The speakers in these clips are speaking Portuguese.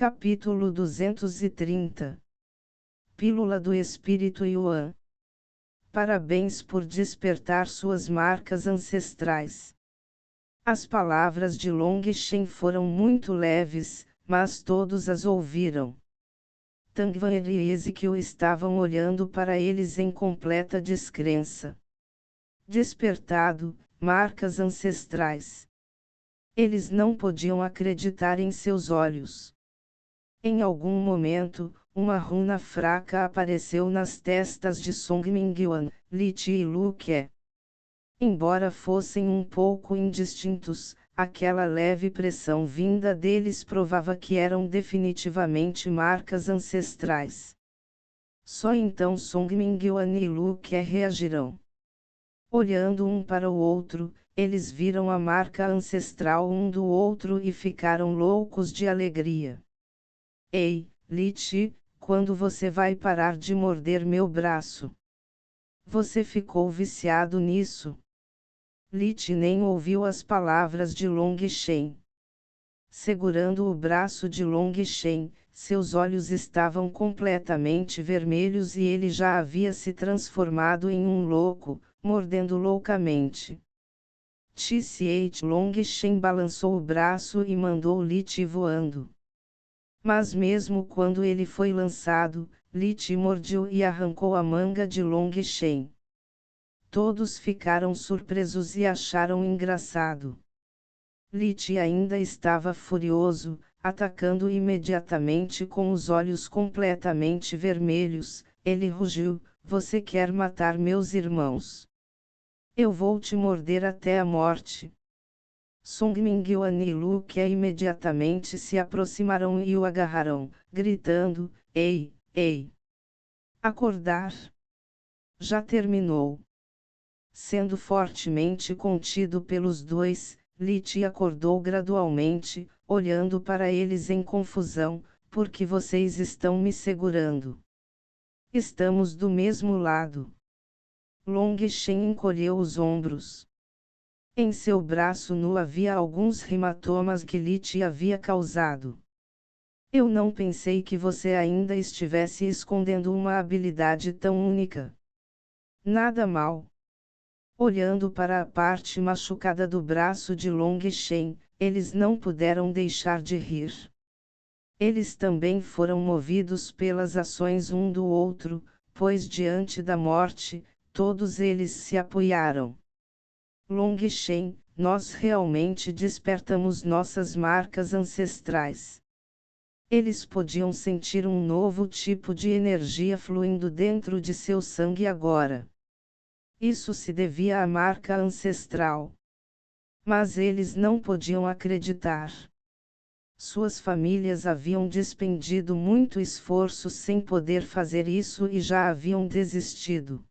Capítulo 230. Pílula do Espírito Yuan. Parabéns por despertar suas marcas ancestrais. As palavras de Long Shen foram muito leves, mas todos as ouviram. Tangvan e Ezequiel estavam olhando para eles em completa descrença. Despertado, marcas ancestrais. Eles não podiam acreditar em seus olhos. Em algum momento, uma runa fraca apareceu nas testas de Song Mingyuan, Li Ti e Lu Ke. Embora fossem um pouco indistintos, aquela leve pressão vinda deles provava que eram definitivamente marcas ancestrais. Só então Song Mingyuan e Lu Ke reagirão. Olhando um para o outro, eles viram a marca ancestral um do outro e ficaram loucos de alegria. Ei, Li Ti, quando você vai parar de morder meu braço? Você ficou viciado nisso? Li Ti nem ouviu as palavras de Long Shen. Segurando o braço de Long Shen, seus olhos estavam completamente vermelhos e ele já havia se transformado em um louco, mordendo loucamente. Tch Long Shen balançou o braço e mandou Li Ti voando. Mas mesmo quando ele foi lançado, Li Ti mordeu e arrancou a manga de Long Shen. Todos ficaram surpresos e acharam engraçado. Li Ti ainda estava furioso, atacando imediatamente com os olhos completamente vermelhos. Ele rugiu: você quer matar meus irmãos? Eu vou te morder até a morte. Song Mingyuan e Lu Ke imediatamente se aproximarão e o agarrarão, gritando: ei, ei! Acordar! Já terminou. Sendo fortemente contido pelos dois, Li Ti acordou gradualmente, olhando para eles em confusão: por que vocês estão me segurando? Estamos do mesmo lado. Long Shen encolheu os ombros. Em seu braço nu havia alguns hematomas que Li Ti havia causado. Eu não pensei que você ainda estivesse escondendo uma habilidade tão única. Nada mal. Olhando para a parte machucada do braço de Long Shen, eles não puderam deixar de rir. Eles também foram movidos pelas ações um do outro, pois diante da morte, todos eles se apoiaram. Long Shen, nós realmente despertamos nossas marcas ancestrais. Eles podiam sentir um novo tipo de energia fluindo dentro de seu sangue agora. Isso se devia à marca ancestral. Mas eles não podiam acreditar. Suas famílias haviam despendido muito esforço sem poder fazer isso e já haviam desistido.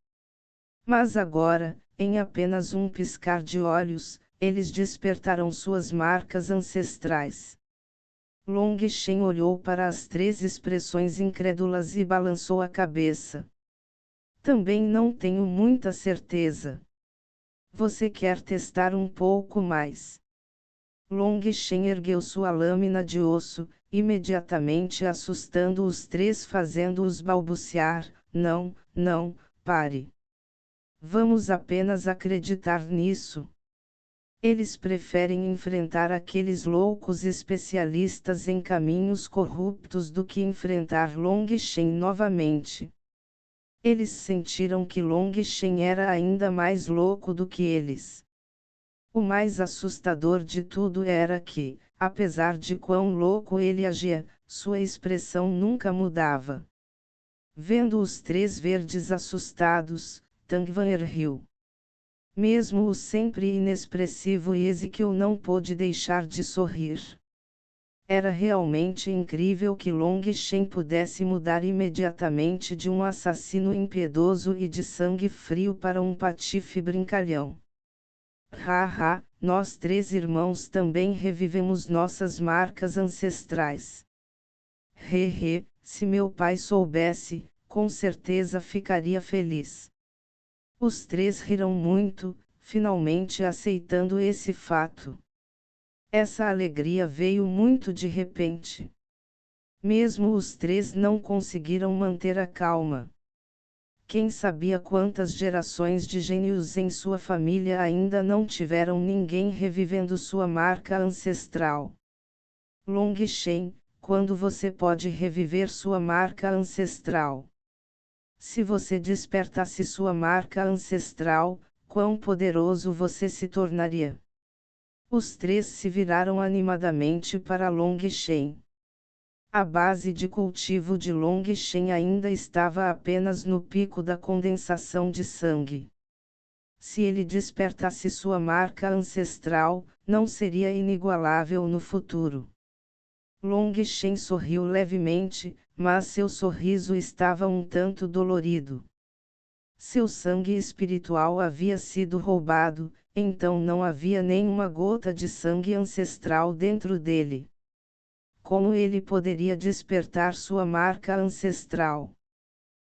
Mas agora, em apenas um piscar de olhos, eles despertaram suas marcas ancestrais. Long Shen olhou para as três expressões incrédulas e balançou a cabeça. Também não tenho muita certeza. Você quer testar um pouco mais? Long Shen ergueu sua lâmina de osso, imediatamente assustando os três, fazendo-os balbuciar: não, não, pare. Vamos apenas acreditar nisso. Eles preferem enfrentar aqueles loucos especialistas em caminhos corruptos do que enfrentar Long Shen novamente. Eles sentiram que Long Shen era ainda mais louco do que eles. O mais assustador de tudo era que, apesar de quão louco ele agia, sua expressão nunca mudava. Vendo os três verdes assustados, Tangvan riu. Mesmo o sempre inexpressivo Ezequiel não pôde deixar de sorrir. Era realmente incrível que Long Shen pudesse mudar imediatamente de um assassino impiedoso e de sangue frio para um patife brincalhão. Haha, nós três irmãos também revivemos nossas marcas ancestrais. Hehe, se meu pai soubesse, com certeza ficaria feliz. Os três riram muito, finalmente aceitando esse fato. Essa alegria veio muito de repente. Mesmo os três não conseguiram manter a calma. Quem sabia quantas gerações de gênios em sua família ainda não tiveram ninguém revivendo sua marca ancestral. Long Shen, quando você pode reviver sua marca ancestral? Se você despertasse sua marca ancestral, quão poderoso você se tornaria? Os três se viraram animadamente para Long Shen. A base de cultivo de Long Shen ainda estava apenas no pico da condensação de sangue. Se ele despertasse sua marca ancestral, não seria inigualável no futuro. Long Shen sorriu levemente, mas seu sorriso estava um tanto dolorido. Seu sangue espiritual havia sido roubado, então não havia nenhuma gota de sangue ancestral dentro dele. Como ele poderia despertar sua marca ancestral?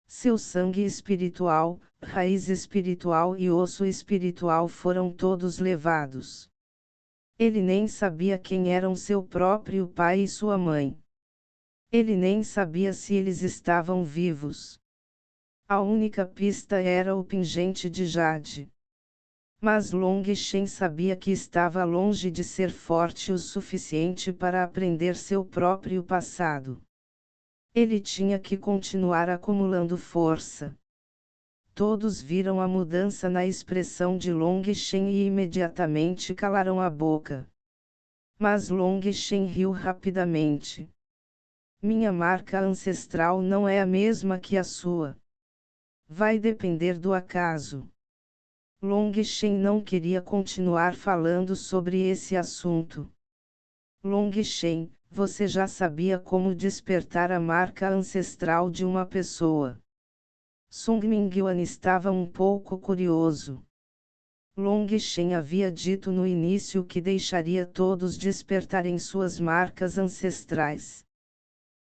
Seu sangue espiritual, raiz espiritual e osso espiritual foram todos levados. Ele nem sabia quem eram seu próprio pai e sua mãe. Ele nem sabia se eles estavam vivos. A única pista era o pingente de jade. Mas Long Shen sabia que estava longe de ser forte o suficiente para aprender seu próprio passado. Ele tinha que continuar acumulando força. Todos viram a mudança na expressão de Long Shen e imediatamente calaram a boca. Mas Long Shen riu rapidamente. Minha marca ancestral não é a mesma que a sua. Vai depender do acaso. Long Shen não queria continuar falando sobre esse assunto. Long Shen, você já sabia como despertar a marca ancestral de uma pessoa. Sung Mingyuan estava um pouco curioso. Long Shen havia dito no início que deixaria todos despertarem suas marcas ancestrais.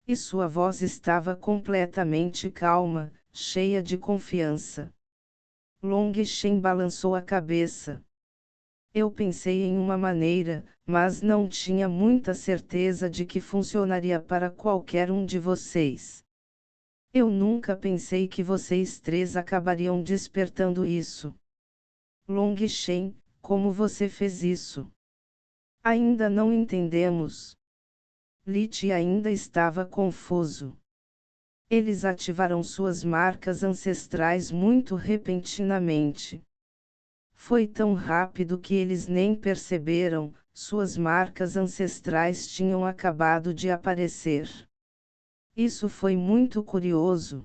E sua voz estava completamente calma, cheia de confiança. Long Shen balançou a cabeça. Eu pensei em uma maneira, mas não tinha muita certeza de que funcionaria para qualquer um de vocês. Eu nunca pensei que vocês três acabariam despertando isso. Long Shen, como você fez isso? Ainda não entendemos. Li Ti ainda estava confuso. Eles ativaram suas marcas ancestrais muito repentinamente. Foi tão rápido que eles nem perceberam, suas marcas ancestrais tinham acabado de aparecer. Isso foi muito curioso.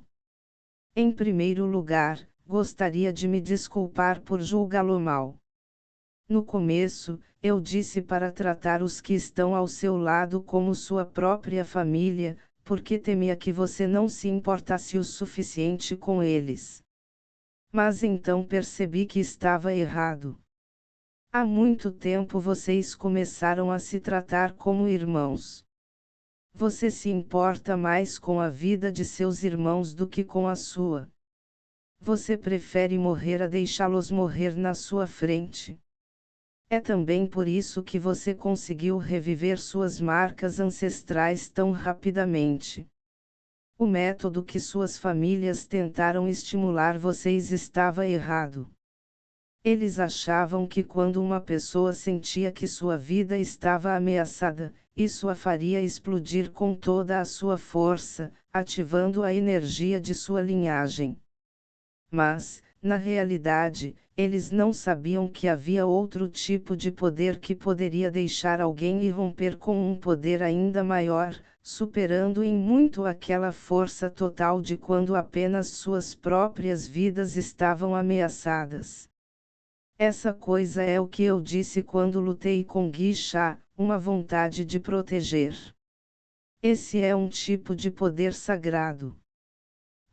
Em primeiro lugar, gostaria de me desculpar por julgá-lo mal. No começo, eu disse para tratar os que estão ao seu lado como sua própria família, porque temia que você não se importasse o suficiente com eles. Mas então percebi que estava errado. Há muito tempo vocês começaram a se tratar como irmãos. Você se importa mais com a vida de seus irmãos do que com a sua. Você prefere morrer a deixá-los morrer na sua frente. É também por isso que você conseguiu reviver suas marcas ancestrais tão rapidamente. O método que suas famílias tentaram estimular vocês estava errado. Eles achavam que quando uma pessoa sentia que sua vida estava ameaçada, isso a faria explodir com toda a sua força, ativando a energia de sua linhagem. Mas, na realidade, eles não sabiam que havia outro tipo de poder que poderia deixar alguém irromper com um poder ainda maior, superando em muito aquela força total de quando apenas suas próprias vidas estavam ameaçadas. Essa coisa é o que eu disse quando lutei com Guixá, uma vontade de proteger. Esse é um tipo de poder sagrado.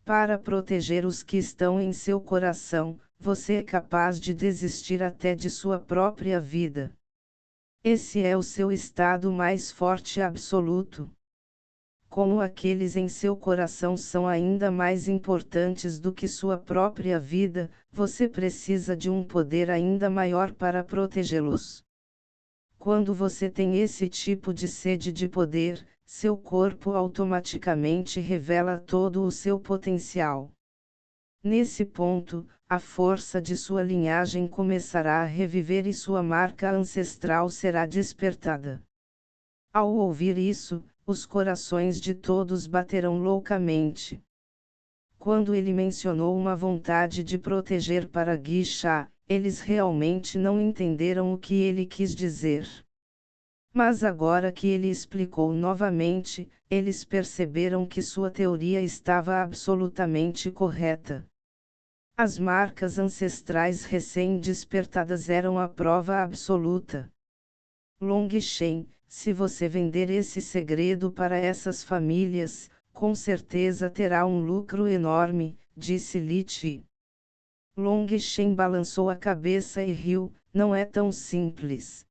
Para proteger os que estão em seu coração, você é capaz de desistir até de sua própria vida. Esse é o seu estado mais forte absoluto. Como aqueles em seu coração são ainda mais importantes do que sua própria vida, você precisa de um poder ainda maior para protegê-los. Quando você tem esse tipo de sede de poder, seu corpo automaticamente revela todo o seu potencial. Nesse ponto, a força de sua linhagem começará a reviver e sua marca ancestral será despertada. Ao ouvir isso, os corações de todos baterão loucamente. Quando ele mencionou uma vontade de proteger para Guixá, eles realmente não entenderam o que ele quis dizer. Mas agora que ele explicou novamente, eles perceberam que sua teoria estava absolutamente correta. As marcas ancestrais recém-despertadas eram a prova absoluta. Long Shen, se você vender esse segredo para essas famílias, com certeza terá um lucro enorme, disse Li Chi. Long Shen balançou a cabeça e riu, não é tão simples.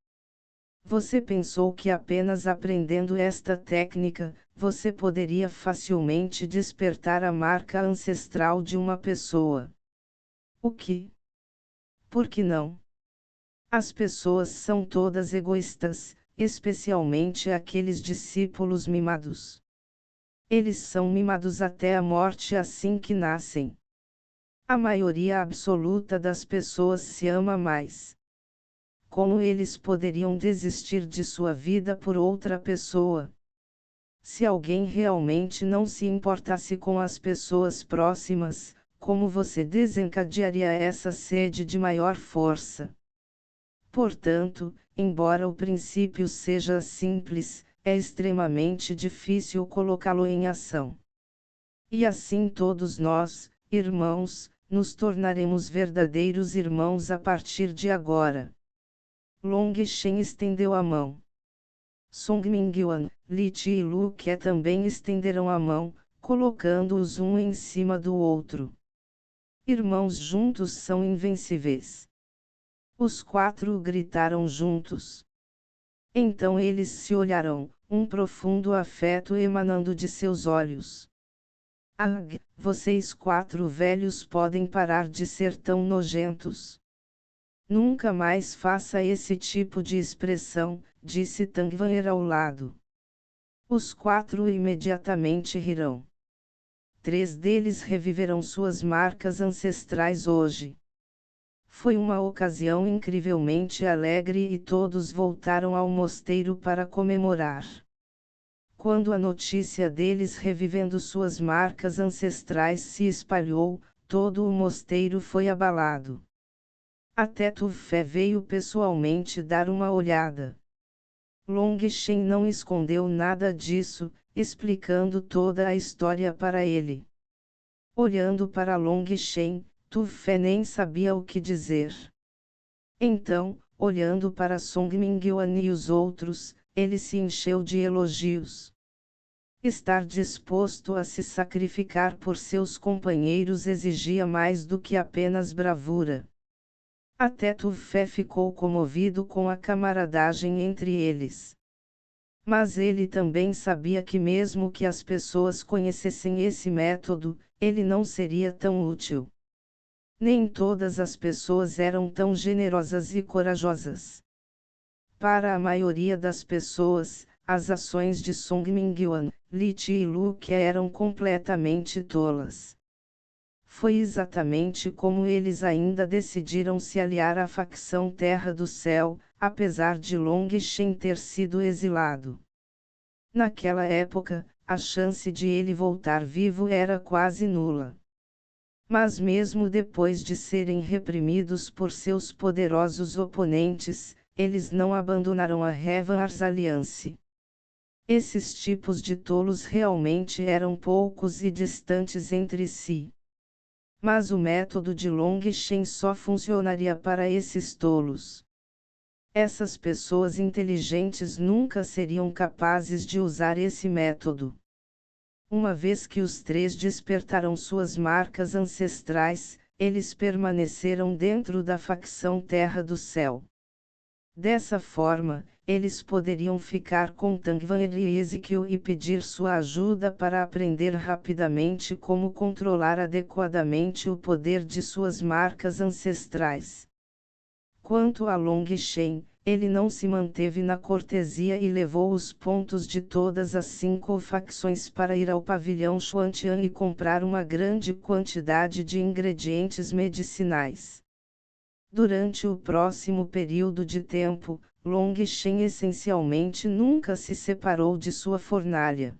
Você pensou que apenas aprendendo esta técnica, você poderia facilmente despertar a marca ancestral de uma pessoa. O que? Por que não? As pessoas são todas egoístas, especialmente aqueles discípulos mimados. Eles são mimados até a morte assim que nascem. A maioria absoluta das pessoas se ama mais. Como eles poderiam desistir de sua vida por outra pessoa? Se alguém realmente não se importasse com as pessoas próximas, como você desencadearia essa sede de maior força? Portanto, embora o princípio seja simples, é extremamente difícil colocá-lo em ação. E assim todos nós, irmãos, nos tornaremos verdadeiros irmãos a partir de agora. Long Shen estendeu a mão. Song Mingyuan, Li Chi e Lu Ke também estenderam a mão, colocando-os um em cima do outro. Irmãos juntos são invencíveis. Os quatro gritaram juntos. Então eles se olharam, um profundo afeto emanando de seus olhos. Ag, vocês quatro velhos podem parar de ser tão nojentos. Nunca mais faça esse tipo de expressão, disse Tangvanher ao lado. Os quatro imediatamente rirão. 3 deles reviverão suas marcas ancestrais hoje. Foi uma ocasião incrivelmente alegre e todos voltaram ao mosteiro para comemorar. Quando a notícia deles revivendo suas marcas ancestrais se espalhou, todo o mosteiro foi abalado. Até Tu Fé veio pessoalmente dar uma olhada. Long Shen não escondeu nada disso, explicando toda a história para ele. Olhando para Long Shen, Tu Fé nem sabia o que dizer. Então, olhando para Song Mingyuan e os outros, ele se encheu de elogios. Estar disposto a se sacrificar por seus companheiros exigia mais do que apenas bravura. Até Tu Fé ficou comovido com a camaradagem entre eles. Mas ele também sabia que mesmo que as pessoas conhecessem esse método, ele não seria tão útil. Nem todas as pessoas eram tão generosas e corajosas. Para a maioria das pessoas, as ações de Song Mingyuan, Li Chi e Lu Ke eram completamente tolas. Foi exatamente como eles ainda decidiram se aliar à facção Terra do Céu, apesar de Long Shen ter sido exilado. Naquela época, a chance de ele voltar vivo era quase nula. Mas mesmo depois de serem reprimidos por seus poderosos oponentes, eles não abandonaram a Revan's Alliance. Esses tipos de tolos realmente eram poucos e distantes entre si. Mas o método de Long Shen só funcionaria para esses tolos. Essas pessoas inteligentes nunca seriam capazes de usar esse método. Uma vez que os 3 despertaram suas marcas ancestrais, eles permaneceram dentro da facção Terra do Céu. Dessa forma, eles poderiam ficar com Tangvanher e Ezekiel e pedir sua ajuda para aprender rapidamente como controlar adequadamente o poder de suas marcas ancestrais. Quanto a Long Shen, Ele não se manteve na cortesia e levou os pontos de todas as 5 facções para ir ao pavilhão Xuantian e comprar uma grande quantidade de ingredientes medicinais. Durante o próximo período de tempo, Long Shen essencialmente nunca se separou de sua fornalha.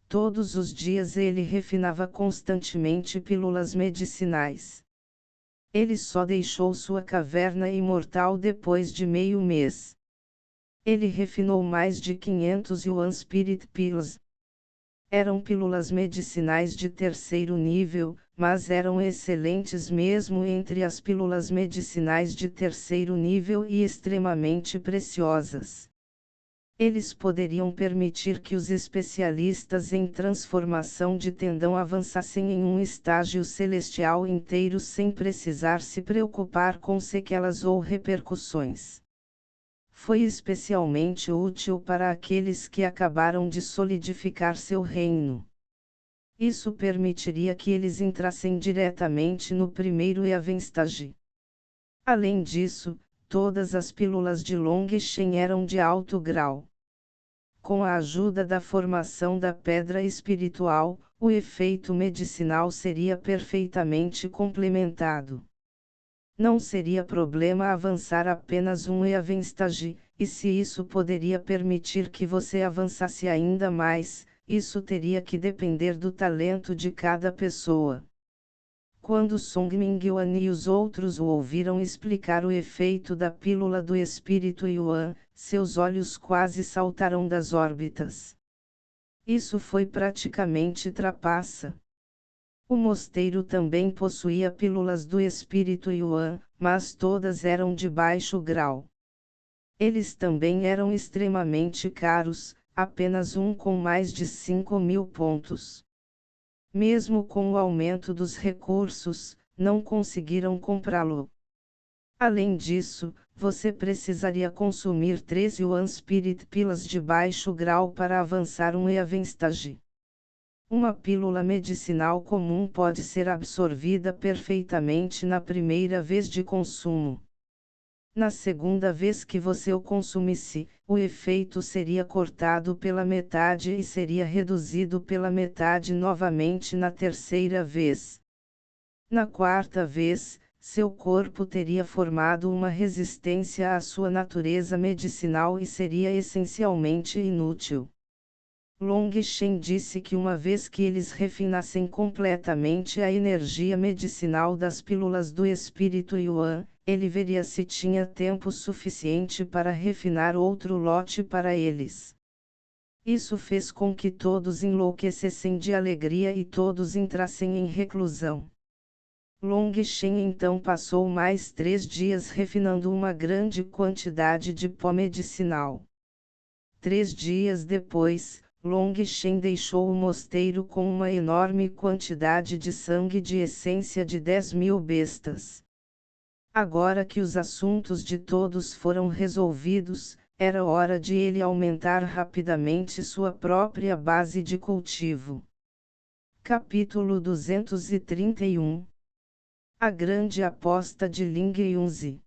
Todos os dias ele refinava constantemente pílulas medicinais. Ele só deixou sua caverna imortal depois de meio mês. Ele refinou mais de 500 Yuan Spirit Pills. Eram pílulas medicinais de terceiro nível, mas eram excelentes mesmo entre as pílulas medicinais de terceiro nível e extremamente preciosas. Eles poderiam permitir que os especialistas em transformação de tendão avançassem em um estágio celestial inteiro sem precisar se preocupar com sequelas ou repercussões. Foi especialmente útil para aqueles que acabaram de solidificar seu reino. Isso permitiria que eles entrassem diretamente no primeiro Heaven Stage. Além disso, todas as pílulas de Long Shen eram de alto grau. Com a ajuda da formação da pedra espiritual, o efeito medicinal seria perfeitamente complementado. Não seria problema avançar apenas um Heaven Stage, e se isso poderia permitir que você avançasse ainda mais, isso teria que depender do talento de cada pessoa. Quando Song Mingyuan e os outros o ouviram explicar o efeito da pílula do espírito Yuan, seus olhos quase saltaram das órbitas. Isso foi praticamente trapaça. O mosteiro também possuía pílulas do espírito Yuan, mas todas eram de baixo grau. Eles também eram extremamente caros, apenas um com mais de 5.000 pontos. Mesmo com o aumento dos recursos, não conseguiram comprá-lo. Além disso, você precisaria consumir 3 Yuan Spirit Pills de baixo grau para avançar um Heaven Stage. Uma pílula medicinal comum pode ser absorvida perfeitamente na primeira vez de consumo. Na segunda vez que você o consumisse, o efeito seria cortado pela metade e seria reduzido pela metade novamente na terceira vez. Na quarta vez, seu corpo teria formado uma resistência à sua natureza medicinal e seria essencialmente inútil. Long Shen disse que uma vez que eles refinassem completamente a energia medicinal das pílulas do espírito Yuan, ele veria se tinha tempo suficiente para refinar outro lote para eles. Isso fez com que todos enlouquecessem de alegria e todos entrassem em reclusão. Long Shen então passou mais 3 dias refinando uma grande quantidade de pó medicinal. 3 dias depois, Long Shen deixou o mosteiro com uma enorme quantidade de sangue de essência de 10.000 bestas. Agora que os assuntos de todos foram resolvidos, era hora de ele aumentar rapidamente sua própria base de cultivo. Capítulo 231 A grande aposta de Ling Yunzi.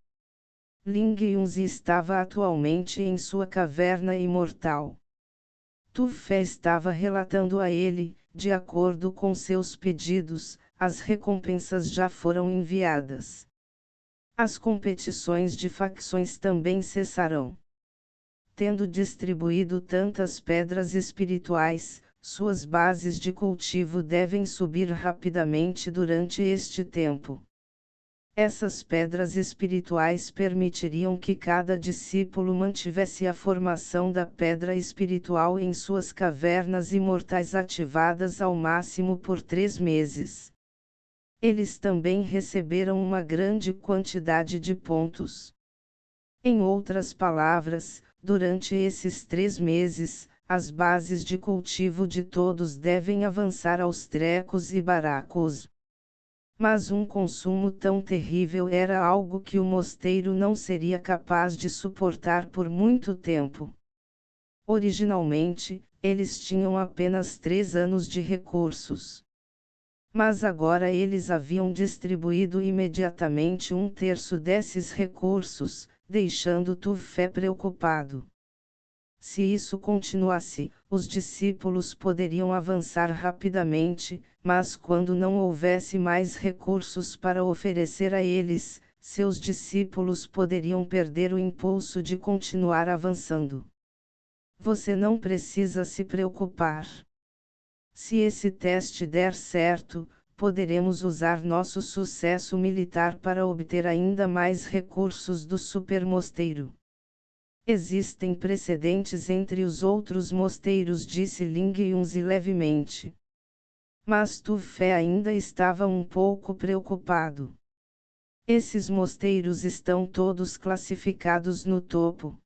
Ling Yunzi estava atualmente em sua caverna imortal. Tu Fé estava relatando a ele, de acordo com seus pedidos, as recompensas já foram enviadas. As competições de facções também cessarão. Tendo distribuído tantas pedras espirituais, suas bases de cultivo devem subir rapidamente durante este tempo. Essas pedras espirituais permitiriam que cada discípulo mantivesse a formação da pedra espiritual em suas cavernas imortais ativadas ao máximo por 3 meses. Eles também receberam uma grande quantidade de pontos. Em outras palavras, durante esses 3 meses, as bases de cultivo de todos devem avançar aos trecos e baracos. Mas um consumo tão terrível era algo que o mosteiro não seria capaz de suportar por muito tempo. Originalmente, eles tinham apenas 3 anos de recursos. Mas agora eles haviam distribuído imediatamente 1/3 desses recursos, deixando Tu Fé preocupado. Se isso continuasse, os discípulos poderiam avançar rapidamente, mas quando não houvesse mais recursos para oferecer a eles, seus discípulos poderiam perder o impulso de continuar avançando. Você não precisa se preocupar. Se esse teste der certo, poderemos usar nosso sucesso militar para obter ainda mais recursos do supermosteiro. Existem precedentes entre os outros mosteiros, disse Ling Yunzi levemente. Mas Tu Fé ainda estava um pouco preocupado. Esses mosteiros estão todos classificados no topo.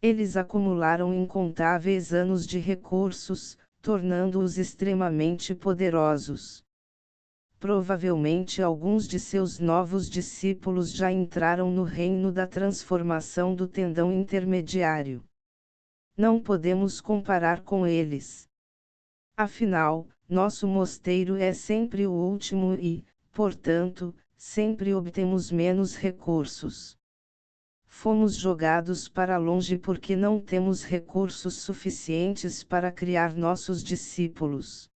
Eles acumularam incontáveis anos de recursos, tornando-os extremamente poderosos. Provavelmente alguns de seus novos discípulos já entraram no reino da transformação do tendão intermediário. Não podemos comparar com eles. Afinal, nosso mosteiro é sempre o último e, portanto, sempre obtemos menos recursos. Fomos jogados para longe porque não temos recursos suficientes para criar nossos discípulos.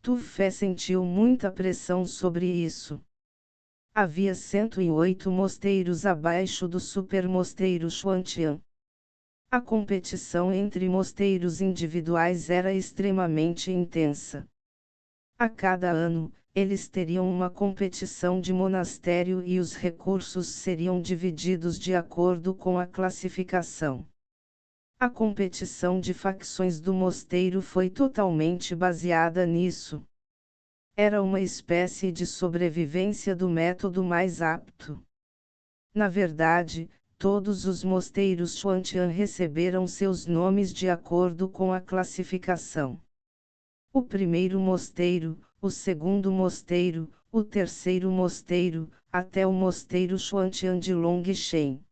Tu Fé sentiu muita pressão sobre isso. Havia 108 mosteiros abaixo do supermosteiro Xuantian. A competição entre mosteiros individuais era extremamente intensa. A cada ano, eles teriam uma competição de monastério e os recursos seriam divididos de acordo com a classificação. A competição de facções do mosteiro foi totalmente baseada nisso. Era uma espécie de sobrevivência do método mais apto. Na verdade, todos os mosteiros Xuantian receberam seus nomes de acordo com a classificação. O primeiro mosteiro, o segundo mosteiro, o terceiro mosteiro, até o mosteiro Xuantian de Longshen.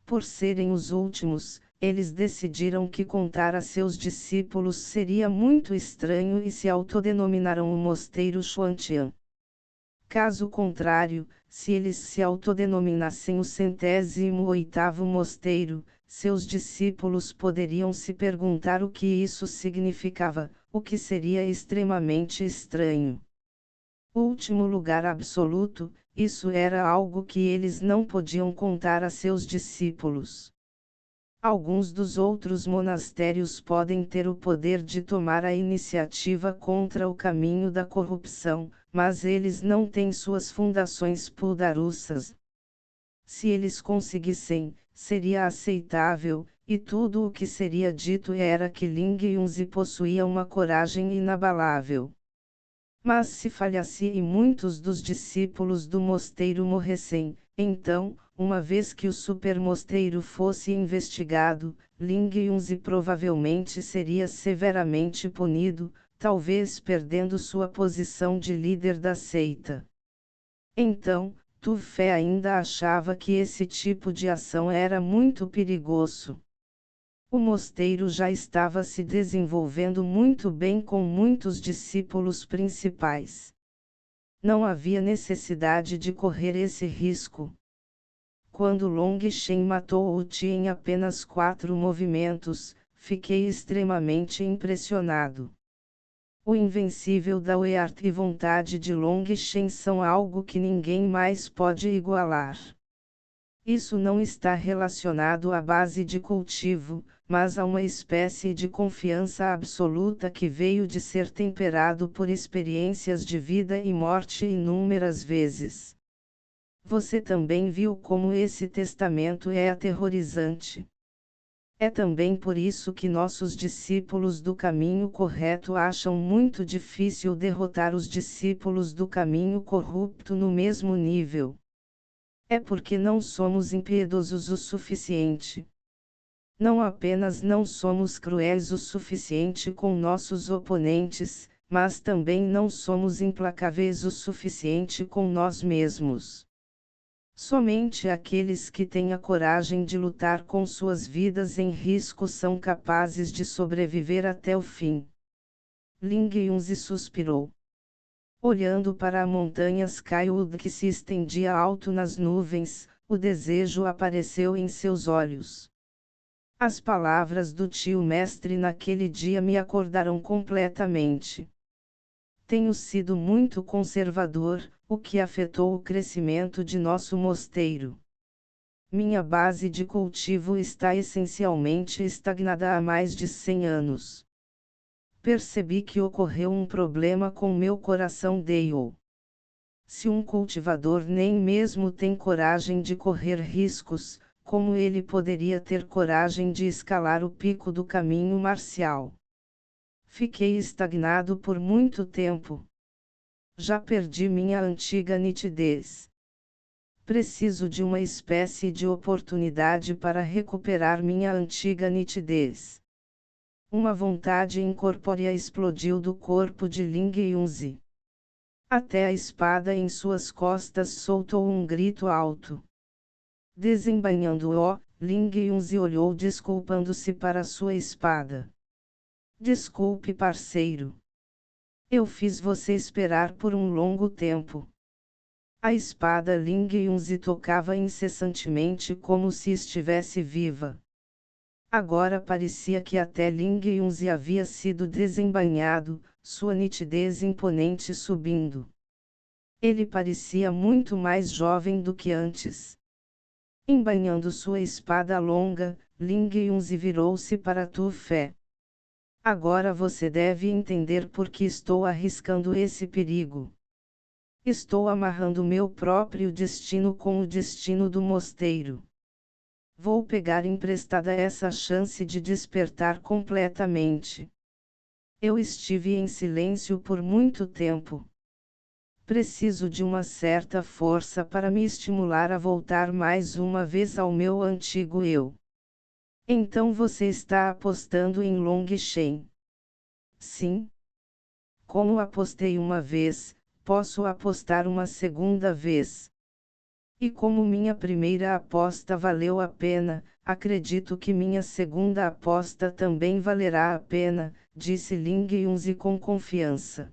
Por serem os últimos, eles decidiram que contar a seus discípulos seria muito estranho e se autodenominaram o mosteiro Xuantian. Caso contrário, se eles se autodenominassem o 108º mosteiro, seus discípulos poderiam se perguntar o que isso significava, o que seria extremamente estranho. Último lugar absoluto, isso era algo que eles não podiam contar a seus discípulos. Alguns dos outros monastérios podem ter o poder de tomar a iniciativa contra o caminho da corrupção, mas eles não têm suas fundações puldarussas. Se eles conseguissem, seria aceitável, e tudo o que seria dito era que Ling Yunzi possuía uma coragem inabalável. Mas se falhasse e muitos dos discípulos do mosteiro morressem, então, uma vez que o supermosteiro fosse investigado, Ling Yunzi provavelmente seria severamente punido, talvez perdendo sua posição de líder da seita. Então, Tu Fé ainda achava que esse tipo de ação era muito perigoso. O mosteiro já estava se desenvolvendo muito bem com muitos discípulos principais. Não havia necessidade de correr esse risco. Quando Longshen matou Wu Ti em apenas 4 movimentos, fiquei extremamente impressionado. O invencível da Weart e vontade de Longshen são algo que ninguém mais pode igualar. Isso não está relacionado à base de cultivo, mas a uma espécie de confiança absoluta que veio de ser temperado por experiências de vida e morte inúmeras vezes. Você também viu como esse testamento é aterrorizante. É também por isso que nossos discípulos do caminho correto acham muito difícil derrotar os discípulos do caminho corrupto no mesmo nível. É porque não somos impiedosos o suficiente. Não apenas não somos cruéis o suficiente com nossos oponentes, mas também não somos implacáveis o suficiente com nós mesmos. Somente aqueles que têm a coragem de lutar com suas vidas em risco são capazes de sobreviver até o fim. Ling Yunzi suspirou. Olhando para a montanha Skywood que se estendia alto nas nuvens, O desejo apareceu em seus olhos. As palavras do tio mestre naquele dia me acordaram completamente. Tenho sido muito conservador, o que afetou o crescimento de nosso mosteiro. Minha base de cultivo está essencialmente estagnada há mais de 100 anos. Percebi que ocorreu um problema com meu coração Dale. Se um cultivador nem mesmo tem coragem de correr riscos, como ele poderia ter coragem de escalar o pico do caminho marcial? Fiquei estagnado por muito tempo. Já perdi minha antiga nitidez. Preciso de uma espécie de oportunidade para recuperar minha antiga nitidez. Uma vontade incorpórea explodiu do corpo de Ling Yunzi. Até a espada em suas costas soltou um grito alto. Desembainhando-o, Ling Yunzi olhou desculpando-se para sua espada. Desculpe, parceiro. Eu fiz você esperar por um longo tempo. A espada Ling Yunzi tocava incessantemente como se estivesse viva. Agora parecia que até Ling Yunzi havia sido desembainhado, sua nitidez imponente subindo. Ele parecia muito mais jovem do que antes. Embainhando sua espada longa, Ling Yunzi virou-se para Tu Fé. Agora você deve entender por que estou arriscando esse perigo. Estou amarrando meu próprio destino com o destino do mosteiro. Vou pegar emprestada essa chance de despertar completamente. Eu estive em silêncio por muito tempo. Preciso de uma certa força para me estimular a voltar mais uma vez ao meu antigo eu. Então você está apostando em Long Shen? Sim. Como apostei uma vez, posso apostar uma segunda vez. E como minha primeira aposta valeu a pena, acredito que minha segunda aposta também valerá a pena, disse Ling Yunzi com confiança.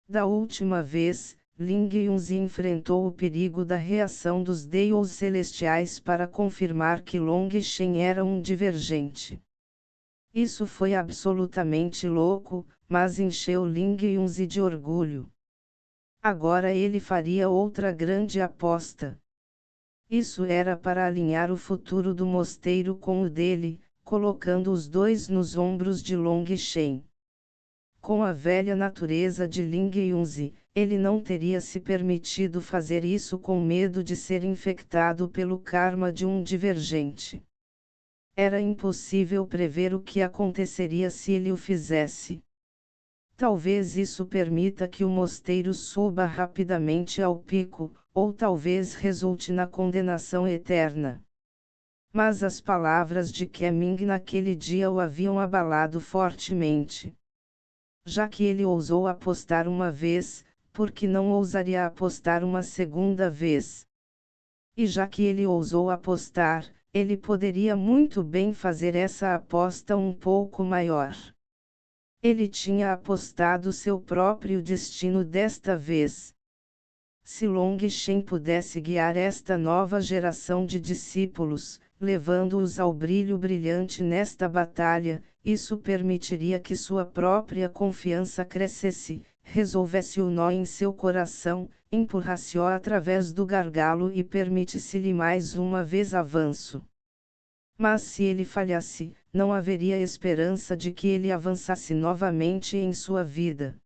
Da última vez, Ling Yunzi enfrentou o perigo da reação dos Deios celestiais para confirmar que Long Shen era um divergente. Isso foi absolutamente louco, mas encheu Ling Yunzi de orgulho. Agora ele faria outra grande aposta. Isso era para alinhar o futuro do mosteiro com o dele, colocando os dois nos ombros de Long Shen. Com a velha natureza de Ling Yunzi, ele não teria se permitido fazer isso com medo de ser infectado pelo karma de um divergente. Era impossível prever o que aconteceria se ele o fizesse. Talvez isso permita que o mosteiro suba rapidamente ao pico, ou talvez resulte na condenação eterna. Mas as palavras de Keming naquele dia o haviam abalado fortemente. Já que ele ousou apostar uma vez, por que não ousaria apostar uma segunda vez? E já que ele ousou apostar, ele poderia muito bem fazer essa aposta um pouco maior. Ele tinha apostado seu próprio destino desta vez. Se Long Shen pudesse guiar esta nova geração de discípulos, levando-os ao brilho brilhante nesta batalha, isso permitiria que sua própria confiança crescesse, resolvesse o nó em seu coração, empurrasse-o através do gargalo e permitisse-lhe mais uma vez avanço. Mas se ele falhasse, não haveria esperança de que ele avançasse novamente em sua vida.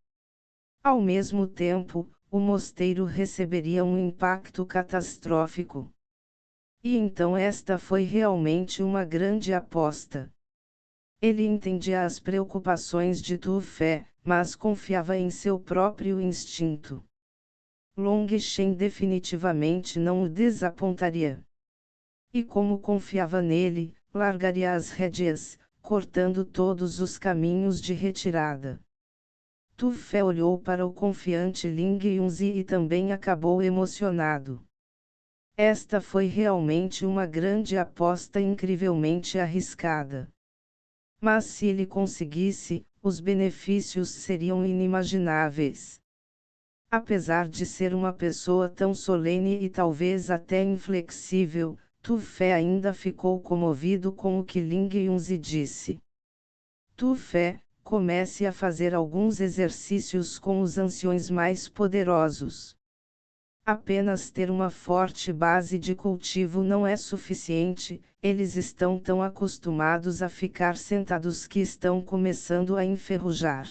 Ao mesmo tempo, o mosteiro receberia um impacto catastrófico. E então esta foi realmente uma grande aposta. Ele entendia as preocupações de Tu Fé, mas confiava em seu próprio instinto. Long Shen definitivamente não o desapontaria. E como confiava nele, largaria as rédeas, cortando todos os caminhos de retirada. Tu Fé olhou para o confiante Ling Yunzi e também acabou emocionado. Esta foi realmente uma grande aposta incrivelmente arriscada. Mas se ele conseguisse, os benefícios seriam inimagináveis. Apesar de ser uma pessoa tão solene e talvez até inflexível, Tu Fé ainda ficou comovido com o que Ling Yunzi disse. Tu Fé, comece a fazer alguns exercícios com os anciões mais poderosos. Apenas ter uma forte base de cultivo não é suficiente, eles estão tão acostumados a ficar sentados que estão começando a enferrujar.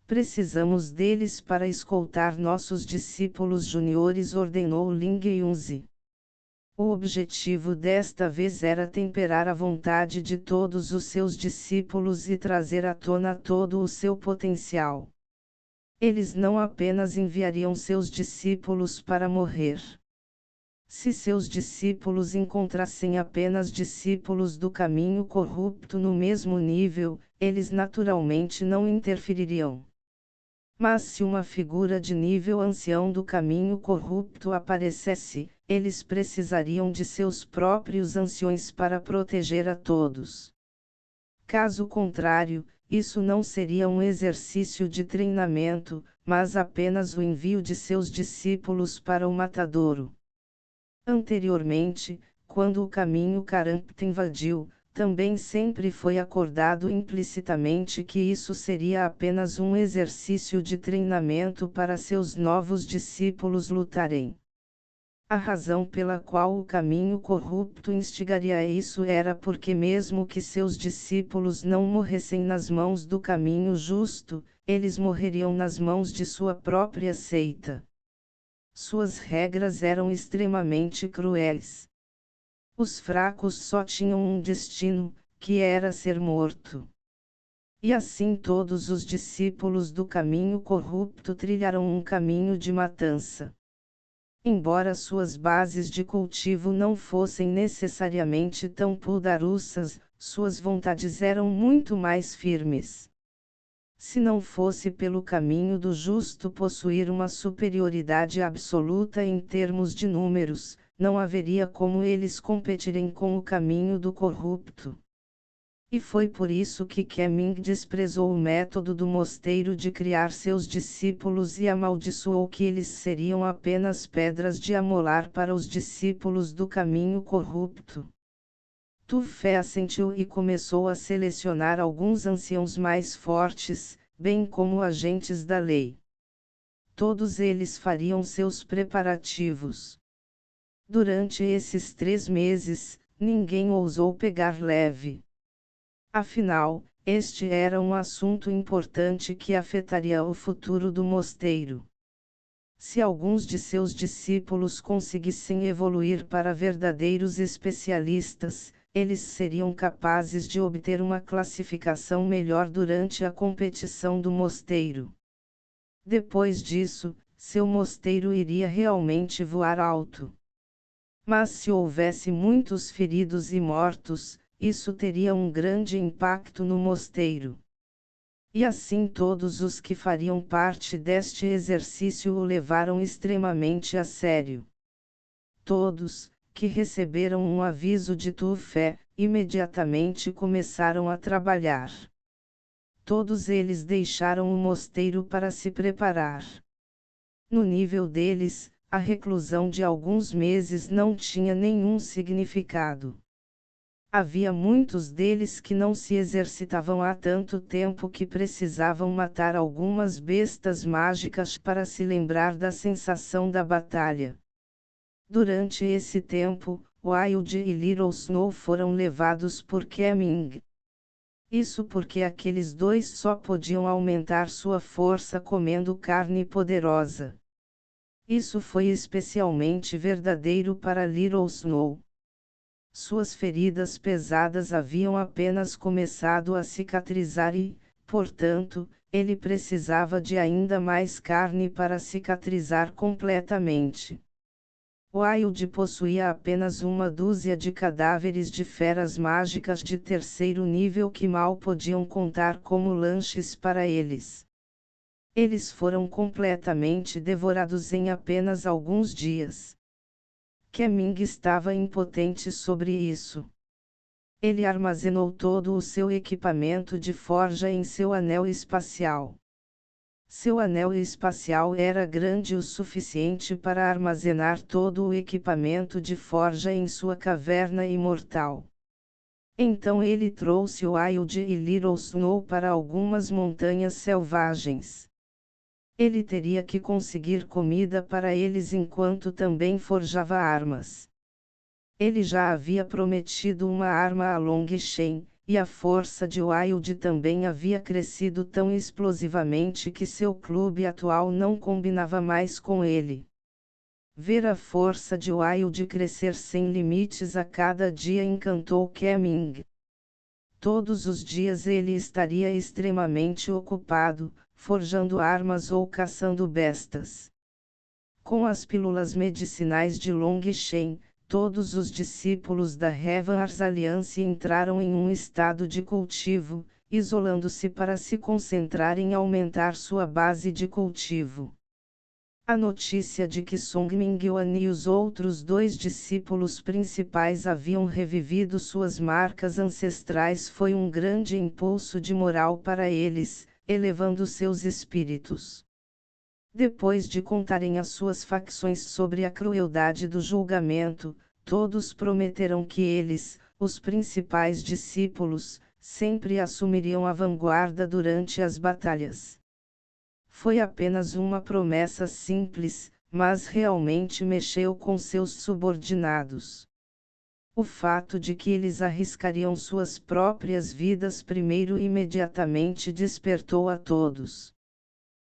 Precisamos deles para escoltar nossos discípulos juniores, ordenou Ling Yunzi. O objetivo desta vez era temperar a vontade de todos os seus discípulos e trazer à tona todo o seu potencial. Eles não apenas enviariam seus discípulos para morrer. Se seus discípulos encontrassem apenas discípulos do caminho corrupto no mesmo nível, eles naturalmente não interfeririam. Mas se uma figura de nível ancião do caminho corrupto aparecesse, eles precisariam de seus próprios anciões para proteger a todos. Caso contrário, isso não seria um exercício de treinamento, mas apenas o envio de seus discípulos para o matadouro. Anteriormente, quando o caminho Karampta invadiu, também sempre foi acordado implicitamente que isso seria apenas um exercício de treinamento para seus novos discípulos lutarem. A razão pela qual o caminho corrupto instigaria isso era porque mesmo que seus discípulos não morressem nas mãos do caminho justo, eles morreriam nas mãos de sua própria seita. Suas regras eram extremamente cruéis. Os fracos só tinham um destino, que era ser morto. E assim todos os discípulos do caminho corrupto trilharam um caminho de matança. Embora suas bases de cultivo não fossem necessariamente tão poderosas, suas vontades eram muito mais firmes. Se não fosse pelo caminho do justo possuir uma superioridade absoluta em termos de números, não haveria como eles competirem com o caminho do corrupto. E foi por isso que Keming desprezou o método do mosteiro de criar seus discípulos e amaldiçoou que eles seriam apenas pedras de amolar para os discípulos do caminho corrupto. Tu Fé assentiu e começou a selecionar alguns anciãos mais fortes, bem como agentes da lei. Todos eles fariam seus preparativos. Durante esses 3 meses, ninguém ousou pegar leve. Afinal, este era um assunto importante que afetaria o futuro do mosteiro. Se alguns de seus discípulos conseguissem evoluir para verdadeiros especialistas, eles seriam capazes de obter uma classificação melhor durante a competição do mosteiro. Depois disso, seu mosteiro iria realmente voar alto. Mas se houvesse muitos feridos e mortos, isso teria um grande impacto no mosteiro. E assim todos os que fariam parte deste exercício o levaram extremamente a sério. Todos, que receberam um aviso de Tu Fé, imediatamente começaram a trabalhar. Todos eles deixaram o mosteiro para se preparar. No nível deles, a reclusão de alguns meses não tinha nenhum significado. Havia muitos deles que não se exercitavam há tanto tempo que precisavam matar algumas bestas mágicas para se lembrar da sensação da batalha. Durante esse tempo, Wild e Little Snow foram levados por Keming. Isso porque aqueles dois só podiam aumentar sua força comendo carne poderosa. Isso foi especialmente verdadeiro para Little Snow. Suas feridas pesadas haviam apenas começado a cicatrizar e, portanto, ele precisava de ainda mais carne para cicatrizar completamente. Wild possuía apenas uma dúzia de cadáveres de feras mágicas de terceiro nível que mal podiam contar como lanches para eles. Eles foram completamente devorados em apenas alguns dias. Keming estava impotente sobre isso. Ele armazenou todo o seu equipamento de forja em seu anel espacial. Seu anel espacial era grande o suficiente para armazenar todo o equipamento de forja em sua caverna imortal. Então ele trouxe Wild e Little Snow para algumas montanhas selvagens. Ele teria que conseguir comida para eles enquanto também forjava armas. Ele já havia prometido uma arma a Long Shen, e a força de Wild também havia crescido tão explosivamente que seu clube atual não combinava mais com ele. Ver a força de Wild crescer sem limites a cada dia encantou Keming. Todos os dias ele estaria extremamente ocupado, forjando armas ou caçando bestas. Com as pílulas medicinais de Long Shen, todos os discípulos da Heaven Ars Alliance entraram em um estado de cultivo, isolando-se para se concentrar em aumentar sua base de cultivo. A notícia de que Song Mingyuan e os outros 2 discípulos principais haviam revivido suas marcas ancestrais foi um grande impulso de moral para eles, elevando seus espíritos. Depois de contarem às suas facções sobre a crueldade do julgamento, todos prometeram que eles, os principais discípulos, sempre assumiriam a vanguarda durante as batalhas. Foi apenas uma promessa simples, mas realmente mexeu com seus subordinados. O fato de que eles arriscariam suas próprias vidas primeiro imediatamente despertou a todos.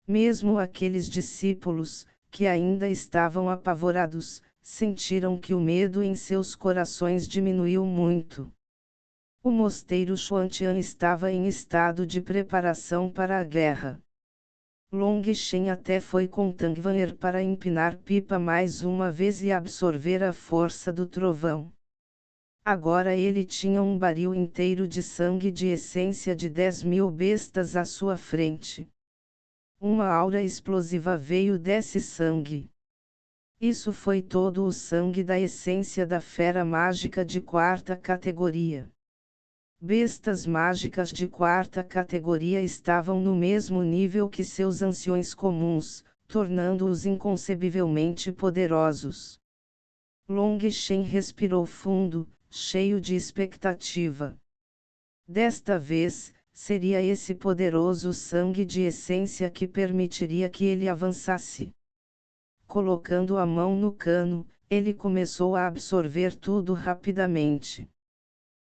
Mesmo aqueles discípulos, que ainda estavam apavorados, sentiram que o medo em seus corações diminuiu muito. O mosteiro Xuantian estava em estado de preparação para a guerra. Long Shen até foi com Tangvanher para empinar pipa mais uma vez e absorver a força do trovão. Agora ele tinha um baril inteiro de sangue de essência de 10.000 bestas à sua frente. Uma aura explosiva veio desse sangue. Isso foi todo o sangue da essência da fera mágica de 4ª categoria. Bestas mágicas de 4ª categoria estavam no mesmo nível que seus anciões comuns, tornando-os inconcebivelmente poderosos. Long Shen respirou fundo, cheio de expectativa. Desta vez, seria esse poderoso sangue de essência que permitiria que ele avançasse. Colocando a mão no cano, ele começou a absorver tudo rapidamente.